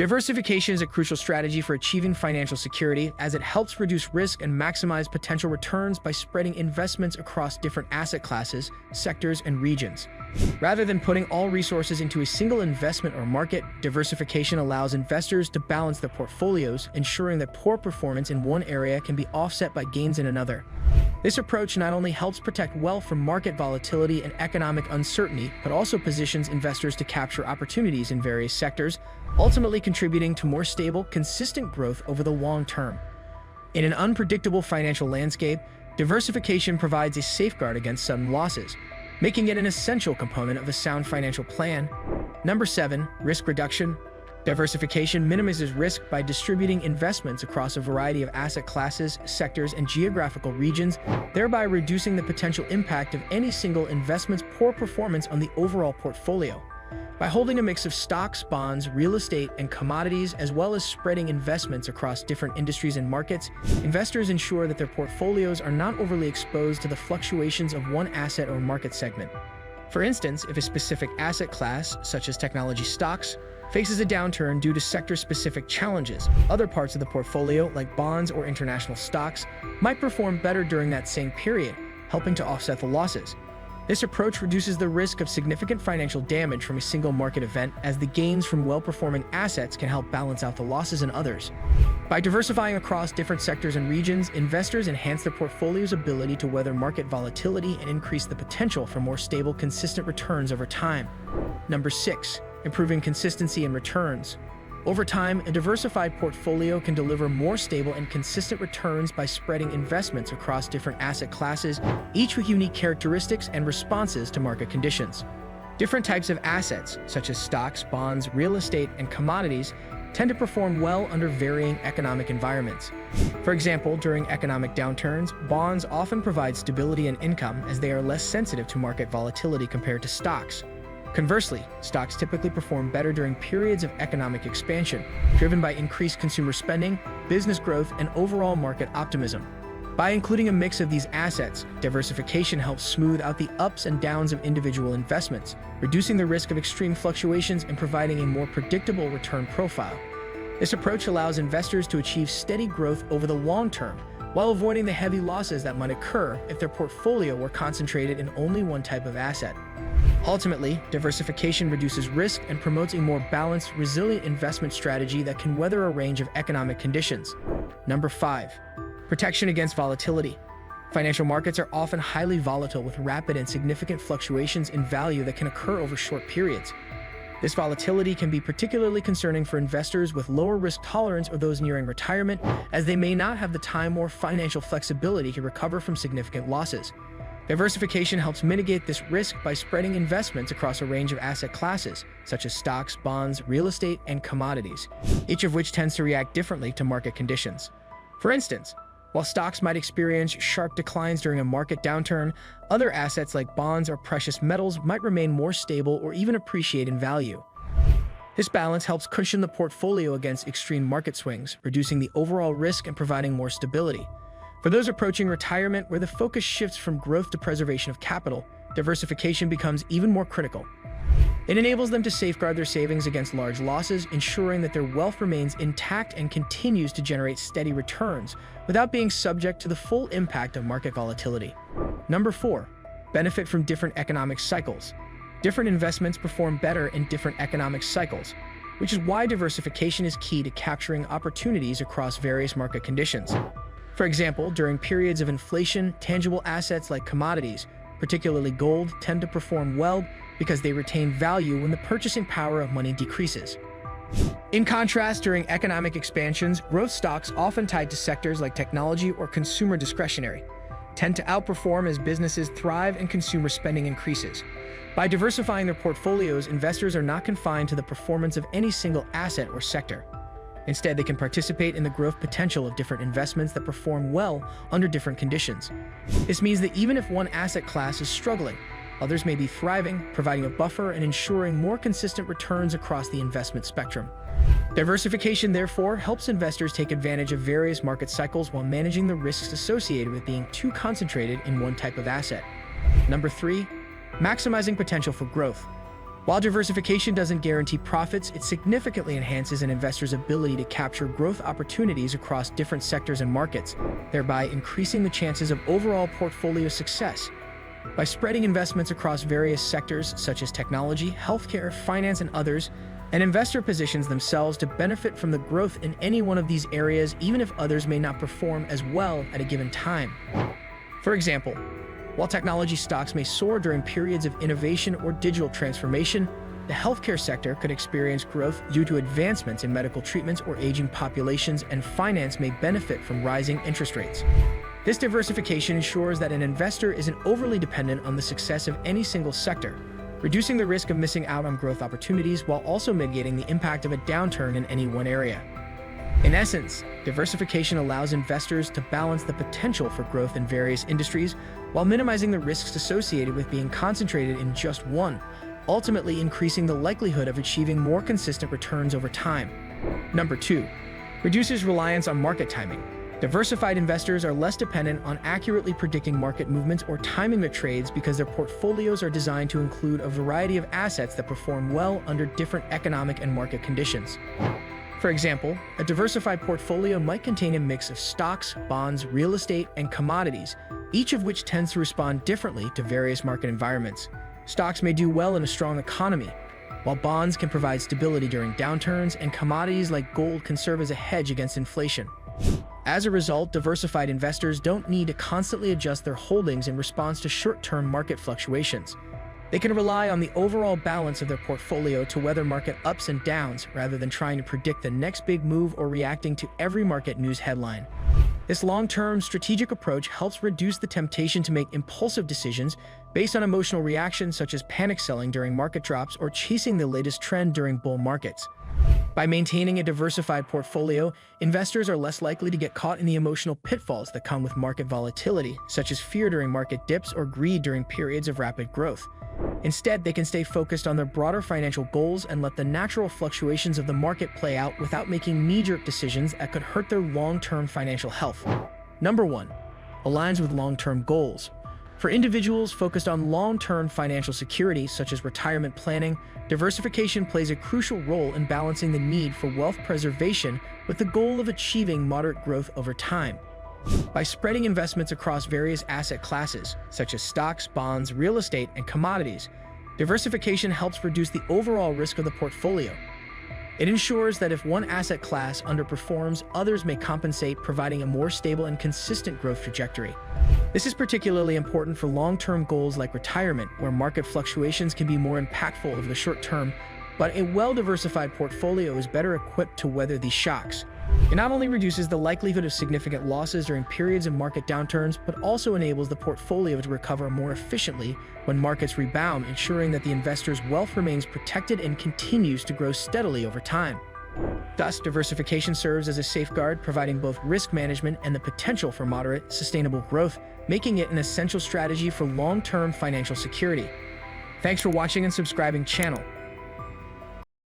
Diversification is a crucial strategy for achieving financial security as it helps reduce risk and maximize potential returns by spreading investments across different asset classes, sectors, and regions. Rather than putting all resources into a single investment or market, diversification allows investors to balance their portfolios, ensuring that poor performance in one area can be offset by gains in another. This approach not only helps protect wealth from market volatility and economic uncertainty, but also positions investors to capture opportunities in various sectors, ultimately contributing to more stable, consistent growth over the long term. In an unpredictable financial landscape, diversification provides a safeguard against sudden losses, making it an essential component of a sound financial plan. Number 7, risk reduction. Diversification minimizes risk by distributing investments across a variety of asset classes, sectors, and geographical regions, thereby reducing the potential impact of any single investment's poor performance on the overall portfolio. By holding a mix of stocks, bonds, real estate, and commodities, as well as spreading investments across different industries and markets, investors ensure that their portfolios are not overly exposed to the fluctuations of one asset or market segment. For instance, if a specific asset class, such as technology stocks, faces a downturn due to sector-specific challenges, other parts of the portfolio, like bonds or international stocks, might perform better during that same period, helping to offset the losses. This approach reduces the risk of significant financial damage from a single market event, as the gains from well-performing assets can help balance out the losses in others. By diversifying across different sectors and regions, investors enhance their portfolio's ability to weather market volatility and increase the potential for more stable, consistent returns over time. Number 6. Improving consistency and returns. Over time, a diversified portfolio can deliver more stable and consistent returns by spreading investments across different asset classes, each with unique characteristics and responses to market conditions. Different types of assets, such as stocks, bonds, real estate, and commodities, tend to perform well under varying economic environments. For example, during economic downturns, bonds often provide stability and income as they are less sensitive to market volatility compared to stocks. Conversely, stocks typically perform better during periods of economic expansion, driven by increased consumer spending, business growth, and overall market optimism. By including a mix of these assets, diversification helps smooth out the ups and downs of individual investments, reducing the risk of extreme fluctuations and providing a more predictable return profile. This approach allows investors to achieve steady growth over the long term, while avoiding the heavy losses that might occur if their portfolio were concentrated in only one type of asset. Ultimately, diversification reduces risk and promotes a more balanced, resilient investment strategy that can weather a range of economic conditions. Number 5. Protection against volatility. Financial markets are often highly volatile, with rapid and significant fluctuations in value that can occur over short periods. This volatility can be particularly concerning for investors with lower risk tolerance or those nearing retirement, as they may not have the time or financial flexibility to recover from significant losses. Diversification helps mitigate this risk by spreading investments across a range of asset classes, such as stocks, bonds, real estate, and commodities, each of which tends to react differently to market conditions. For instance, while stocks might experience sharp declines during a market downturn, other assets like bonds or precious metals might remain more stable or even appreciate in value. This balance helps cushion the portfolio against extreme market swings, reducing the overall risk and providing more stability. For those approaching retirement, where the focus shifts from growth to preservation of capital, diversification becomes even more critical. It enables them to safeguard their savings against large losses, ensuring that their wealth remains intact and continues to generate steady returns without being subject to the full impact of market volatility. Number 4. Benefit from different economic cycles. Different investments perform better in different economic cycles, which is why diversification is key to capturing opportunities across various market conditions. For example, during periods of inflation, tangible assets like commodities, particularly gold, tend to perform well because they retain value when the purchasing power of money decreases. In contrast, during economic expansions, growth stocks, often tied to sectors like technology or consumer discretionary, tend to outperform as businesses thrive and consumer spending increases. By diversifying their portfolios, investors are not confined to the performance of any single asset or sector. Instead, they can participate in the growth potential of different investments that perform well under different conditions. This means that even if one asset class is struggling, others may be thriving, providing a buffer and ensuring more consistent returns across the investment spectrum. Diversification, therefore, helps investors take advantage of various market cycles while managing the risks associated with being too concentrated in one type of asset. Number 3. Maximizing potential for growth. While diversification doesn't guarantee profits, it significantly enhances an investor's ability to capture growth opportunities across different sectors and markets, thereby increasing the chances of overall portfolio success. By spreading investments across various sectors such as technology, healthcare, finance, and others, an investor positions themselves to benefit from the growth in any one of these areas, even if others may not perform as well at a given time. For example, while technology stocks may soar during periods of innovation or digital transformation, the healthcare sector could experience growth due to advancements in medical treatments or aging populations, and finance may benefit from rising interest rates. This diversification ensures that an investor isn't overly dependent on the success of any single sector, reducing the risk of missing out on growth opportunities while also mitigating the impact of a downturn in any one area. In essence, diversification allows investors to balance the potential for growth in various industries while minimizing the risks associated with being concentrated in just one, ultimately increasing the likelihood of achieving more consistent returns over time. Number 2, reduces reliance on market timing. Diversified investors are less dependent on accurately predicting market movements or timing their trades because their portfolios are designed to include a variety of assets that perform well under different economic and market conditions. For example, a diversified portfolio might contain a mix of stocks, bonds, real estate, and commodities, each of which tends to respond differently to various market environments. Stocks may do well in a strong economy, while bonds can provide stability during downturns, and commodities like gold can serve as a hedge against inflation. As a result, diversified investors don't need to constantly adjust their holdings in response to short-term market fluctuations. They can rely on the overall balance of their portfolio to weather market ups and downs rather than trying to predict the next big move or reacting to every market news headline. This long-term strategic approach helps reduce the temptation to make impulsive decisions based on emotional reactions such as panic selling during market drops or chasing the latest trend during bull markets. By maintaining a diversified portfolio, investors are less likely to get caught in the emotional pitfalls that come with market volatility, such as fear during market dips or greed during periods of rapid growth. Instead, they can stay focused on their broader financial goals and let the natural fluctuations of the market play out without making knee-jerk decisions that could hurt their long-term financial health. Number 1, aligns with long-term goals. For individuals focused on long-term financial security, such as retirement planning, diversification plays a crucial role in balancing the need for wealth preservation with the goal of achieving moderate growth over time. By spreading investments across various asset classes, such as stocks, bonds, real estate, and commodities, diversification helps reduce the overall risk of the portfolio. It ensures that if one asset class underperforms, others may compensate, providing a more stable and consistent growth trajectory. This is particularly important for long-term goals like retirement, where market fluctuations can be more impactful over the short term, but a well-diversified portfolio is better equipped to weather these shocks. It not only reduces the likelihood of significant losses during periods of market downturns, but also enables the portfolio to recover more efficiently when markets rebound, ensuring that the investor's wealth remains protected and continues to grow steadily over time. Thus, diversification serves as a safeguard, providing both risk management and the potential for moderate, sustainable growth, making it an essential strategy for long-term financial security. Thanks for watching and subscribing channel.